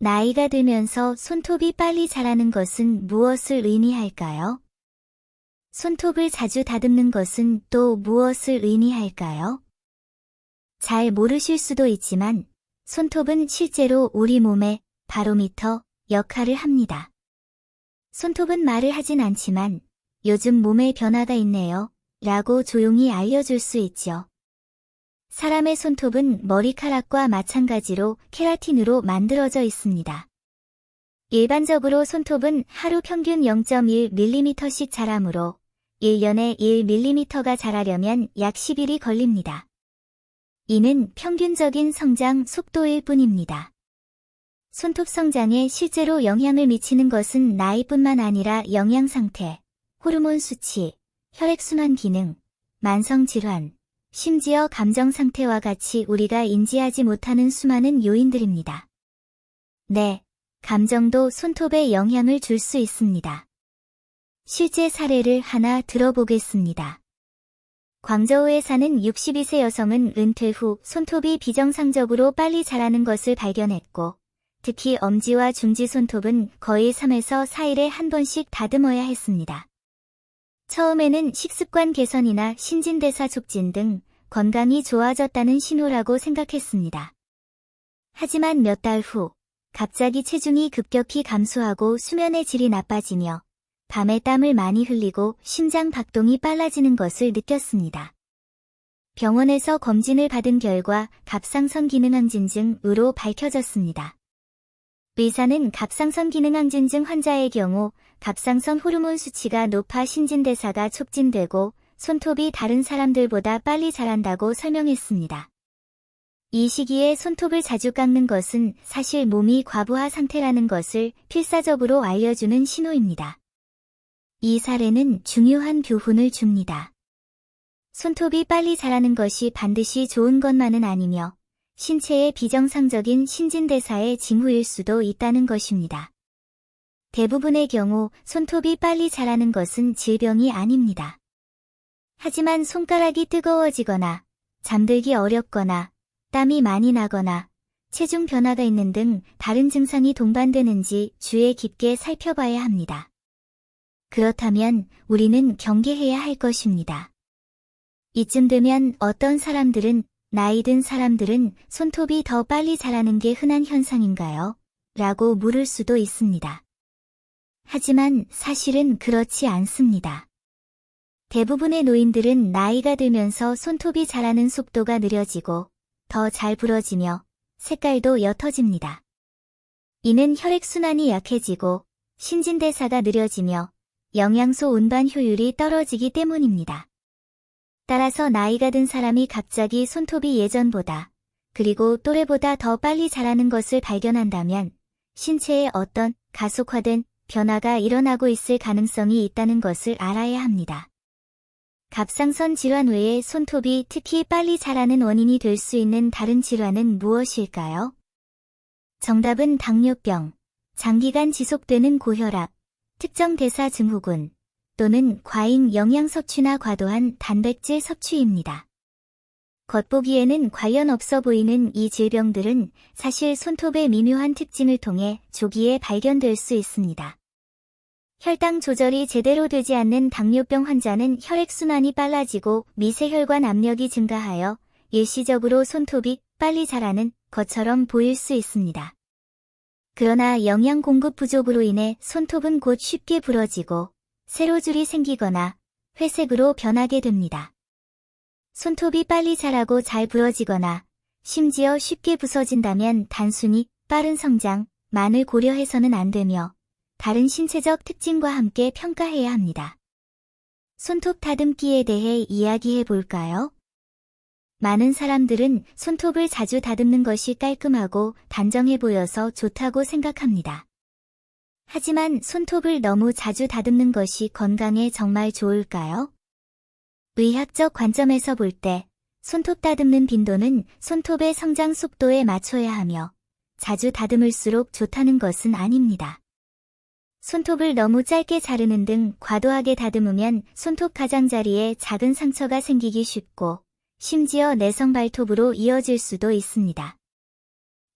나이가 들면서 손톱이 빨리 자라는 것은 무엇을 의미할까요? 손톱을 자주 다듬는 것은 또 무엇을 의미할까요? 잘 모르실 수도 있지만 손톱은 실제로 우리 몸의 바로미터 역할을 합니다. 손톱은 말을 하진 않지만 요즘 몸에 변화가 있네요 라고 조용히 알려줄 수 있죠. 사람의 손톱은 머리카락과 마찬가지로 케라틴으로 만들어져 있습니다. 일반적으로 손톱은 하루 평균 0.1mm씩 자라므로 1년에 1mm가 자라려면 약 10일이 걸립니다. 이는 평균적인 성장 속도일 뿐입니다. 손톱 성장에 실제로 영향을 미치는 것은 나이뿐만 아니라 영양 상태, 호르몬 수치, 혈액순환 기능, 만성질환, 심지어 감정 상태와 같이 우리가 인지하지 못하는 수많은 요인들입니다. 네, 감정도 손톱에 영향을 줄 수 있습니다. 실제 사례를 하나 들어보겠습니다. 광저우에 사는 62세 여성은 은퇴 후 손톱이 비정상적으로 빨리 자라는 것을 발견했고, 특히 엄지와 중지 손톱은 거의 3에서 4일에 한 번씩 다듬어야 했습니다. 처음에는 식습관 개선이나 신진대사 촉진 등 건강이 좋아졌다는 신호라고 생각했습니다. 하지만 몇 달 후, 갑자기 체중이 급격히 감소하고 수면의 질이 나빠지며 밤에 땀을 많이 흘리고 심장 박동이 빨라지는 것을 느꼈습니다. 병원에서 검진을 받은 결과 갑상선 기능항진증으로 밝혀졌습니다. 의사는 갑상선 기능항진증 환자의 경우 갑상선 호르몬 수치가 높아 신진대사가 촉진되고 손톱이 다른 사람들보다 빨리 자란다고 설명했습니다. 이 시기에 손톱을 자주 깎는 것은 사실 몸이 과부하 상태라는 것을 필사적으로 알려주는 신호입니다. 이 사례는 중요한 교훈을 줍니다. 손톱이 빨리 자라는 것이 반드시 좋은 것만은 아니며 신체의 비정상적인 신진대사의 징후일 수도 있다는 것입니다. 대부분의 경우 손톱이 빨리 자라는 것은 질병이 아닙니다. 하지만 손가락이 뜨거워지거나 잠들기 어렵거나 땀이 많이 나거나 체중 변화가 있는 등 다른 증상이 동반되는지 주의 깊게 살펴봐야 합니다. 그렇다면 우리는 경계해야 할 것입니다. 이쯤 되면 어떤 사람들은 나이 든 사람들은 손톱이 더 빨리 자라는 게 흔한 현상인가요? 라고 물을 수도 있습니다. 하지만 사실은 그렇지 않습니다. 대부분의 노인들은 나이가 들면서 손톱이 자라는 속도가 느려지고 더 잘 부러지며 색깔도 옅어집니다. 이는 혈액순환이 약해지고 신진대사가 느려지며 영양소 운반 효율이 떨어지기 때문입니다. 따라서 나이가 든 사람이 갑자기 손톱이 예전보다 그리고 또래보다 더 빨리 자라는 것을 발견한다면 신체에 어떤 가속화된 변화가 일어나고 있을 가능성이 있다는 것을 알아야 합니다. 갑상선 질환 외에 손톱이 특히 빨리 자라는 원인이 될 수 있는 다른 질환은 무엇일까요? 정답은 당뇨병, 장기간 지속되는 고혈압, 특정 대사 증후군, 또는 과잉 영양 섭취나 과도한 단백질 섭취입니다. 겉보기에는 관련 없어 보이는 이 질병들은 사실 손톱의 미묘한 특징을 통해 조기에 발견될 수 있습니다. 혈당 조절이 제대로 되지 않는 당뇨병 환자는 혈액순환이 빨라지고 미세혈관 압력이 증가하여 일시적으로 손톱이 빨리 자라는 것처럼 보일 수 있습니다. 그러나 영양 공급 부족으로 인해 손톱은 곧 쉽게 부러지고 세로줄이 생기거나 회색으로 변하게 됩니다. 손톱이 빨리 자라고 잘 부러지거나 심지어 쉽게 부서진다면 단순히 빠른 성장만을 고려해서는 안 되며 다른 신체적 특징과 함께 평가해야 합니다. 손톱 다듬기에 대해 이야기해 볼까요? 많은 사람들은 손톱을 자주 다듬는 것이 깔끔하고 단정해 보여서 좋다고 생각합니다. 하지만 손톱을 너무 자주 다듬는 것이 건강에 정말 좋을까요? 의학적 관점에서 볼 때 손톱 다듬는 빈도는 손톱의 성장 속도에 맞춰야 하며 자주 다듬을수록 좋다는 것은 아닙니다. 손톱을 너무 짧게 자르는 등 과도하게 다듬으면 손톱 가장자리에 작은 상처가 생기기 쉽고 심지어 내성 발톱으로 이어질 수도 있습니다.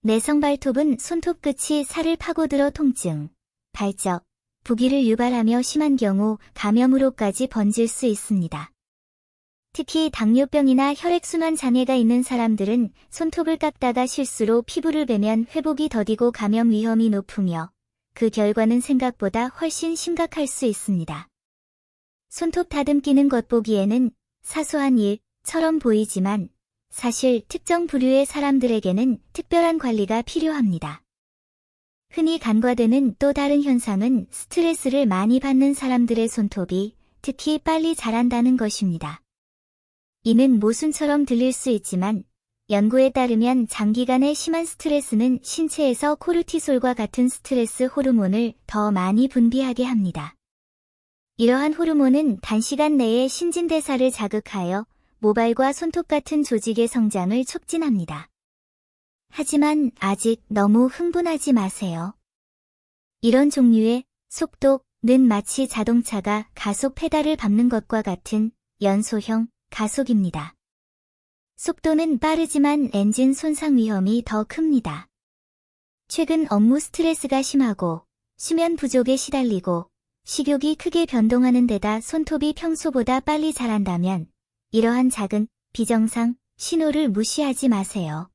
내성 발톱은 손톱 끝이 살을 파고들어 통증, 발적, 부기를 유발하며 심한 경우 감염으로까지 번질 수 있습니다. 특히 당뇨병이나 혈액순환 장애가 있는 사람들은 손톱을 깎다가 실수로 피부를 베면 회복이 더디고 감염 위험이 높으며 그 결과는 생각보다 훨씬 심각할 수 있습니다. 손톱 다듬기는 것 보기에는 사소한 일처럼 보이지만 사실 특정 부류의 사람들에게는 특별한 관리가 필요합니다. 흔히 간과되는 또 다른 현상은 스트레스를 많이 받는 사람들의 손톱이 특히 빨리 자란다는 것입니다. 이는 모순처럼 들릴 수 있지만 연구에 따르면 장기간의 심한 스트레스는 신체에서 코르티솔과 같은 스트레스 호르몬을 더 많이 분비하게 합니다. 이러한 호르몬은 단시간 내에 신진대사를 자극하여 모발과 손톱 같은 조직의 성장을 촉진합니다. 하지만 아직 너무 흥분하지 마세요. 이런 종류의 속도는 마치 자동차가 가속 페달을 밟는 것과 같은 연소형 가속입니다. 속도는 빠르지만 엔진 손상 위험이 더 큽니다. 최근 업무 스트레스가 심하고 수면 부족에 시달리고 식욕이 크게 변동하는 데다 손톱이 평소보다 빨리 자란다면 이러한 작은 비정상 신호를 무시하지 마세요.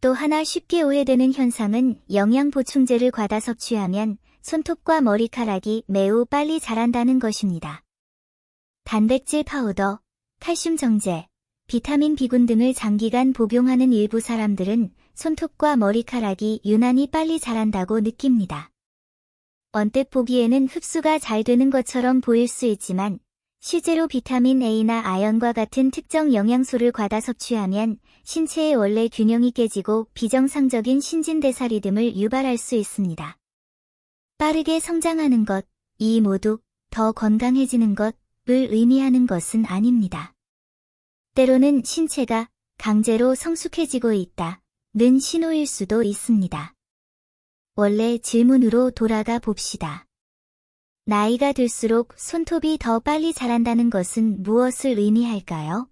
또 하나 쉽게 오해되는 현상은 영양 보충제를 과다 섭취하면 손톱과 머리카락이 매우 빨리 자란다는 것입니다. 단백질 파우더, 칼슘 정제, 비타민 B군 등을 장기간 복용하는 일부 사람들은 손톱과 머리카락이 유난히 빨리 자란다고 느낍니다. 언뜻 보기에는 흡수가 잘 되는 것처럼 보일 수 있지만 실제로 비타민 A나 아연과 같은 특정 영양소를 과다 섭취하면 신체의 원래 균형이 깨지고 비정상적인 신진대사 리듬을 유발할 수 있습니다. 빠르게 성장하는 것, 이 모두 더 건강해지는 것을 의미하는 것은 아닙니다. 때로는 신체가 강제로 성숙해지고 있다는 신호일 수도 있습니다. 원래 질문으로 돌아가 봅시다. 나이가 들수록 손톱이 더 빨리 자란다는 것은 무엇을 의미할까요?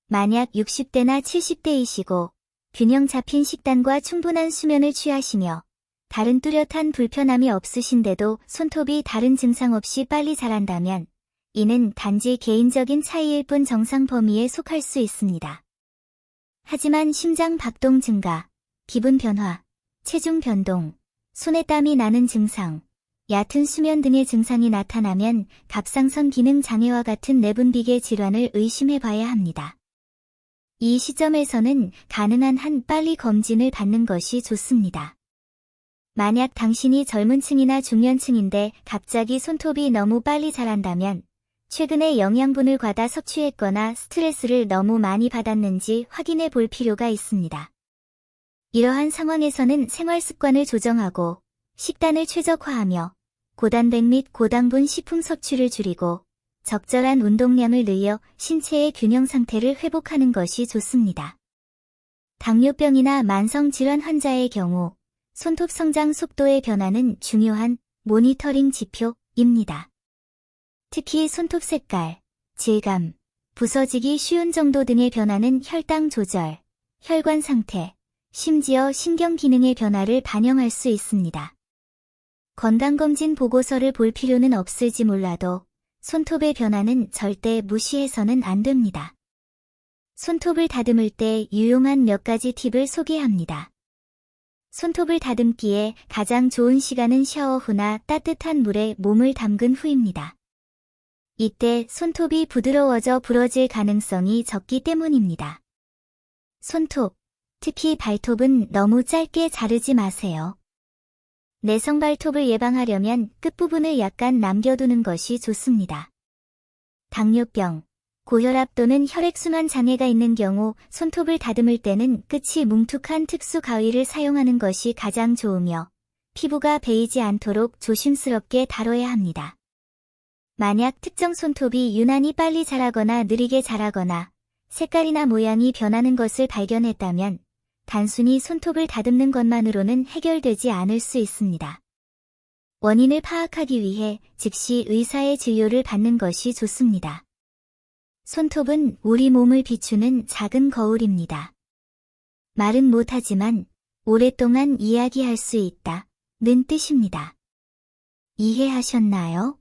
만약 60대나 70대이시고 균형 잡힌 식단과 충분한 수면을 취하시며 다른 뚜렷한 불편함이 없으신데도 손톱이 다른 증상 없이 빨리 자란다면 이는 단지 개인적인 차이일 뿐 정상 범위에 속할 수 있습니다. 하지만 심장 박동 증가, 기분 변화, 체중 변동, 손에 땀이 나는 증상, 얕은 수면 등의 증상이 나타나면 갑상선 기능 장애와 같은 내분비계 질환을 의심해 봐야 합니다. 이 시점에서는 가능한 한 빨리 검진을 받는 것이 좋습니다. 만약 당신이 젊은 층이나 중년층인데 갑자기 손톱이 너무 빨리 자란다면 최근에 영양분을 과다 섭취했거나 스트레스를 너무 많이 받았는지 확인해 볼 필요가 있습니다. 이러한 상황에서는 생활 습관을 조정하고 식단을 최적화하며 고단백 및 고당분 식품 섭취를 줄이고 적절한 운동량을 늘려 신체의 균형 상태를 회복하는 것이 좋습니다. 당뇨병이나 만성질환 환자의 경우 손톱 성장 속도의 변화는 중요한 모니터링 지표입니다. 특히 손톱 색깔, 질감, 부서지기 쉬운 정도 등의 변화는 혈당 조절, 혈관 상태, 심지어 신경 기능의 변화를 반영할 수 있습니다. 건강검진 보고서를 볼 필요는 없을지 몰라도 손톱의 변화는 절대 무시해서는 안 됩니다. 손톱을 다듬을 때 유용한 몇 가지 팁을 소개합니다. 손톱을 다듬기에 가장 좋은 시간은 샤워 후나 따뜻한 물에 몸을 담근 후입니다. 이때 손톱이 부드러워져 부러질 가능성이 적기 때문입니다. 손톱, 특히 발톱은 너무 짧게 자르지 마세요. 내성 발톱을 예방하려면 끝부분을 약간 남겨두는 것이 좋습니다. 당뇨병, 고혈압 또는 혈액순환 장애가 있는 경우 손톱을 다듬을 때는 끝이 뭉툭한 특수 가위를 사용하는 것이 가장 좋으며 피부가 베이지 않도록 조심스럽게 다뤄야 합니다. 만약 특정 손톱이 유난히 빨리 자라거나 느리게 자라거나 색깔이나 모양이 변하는 것을 발견했다면 단순히 손톱을 다듬는 것만으로는 해결되지 않을 수 있습니다. 원인을 파악하기 위해 즉시 의사의 진료를 받는 것이 좋습니다. 손톱은 우리 몸을 비추는 작은 거울입니다. 말은 못하지만 오랫동안 이야기할 수 있다 는 뜻입니다. 이해하셨나요?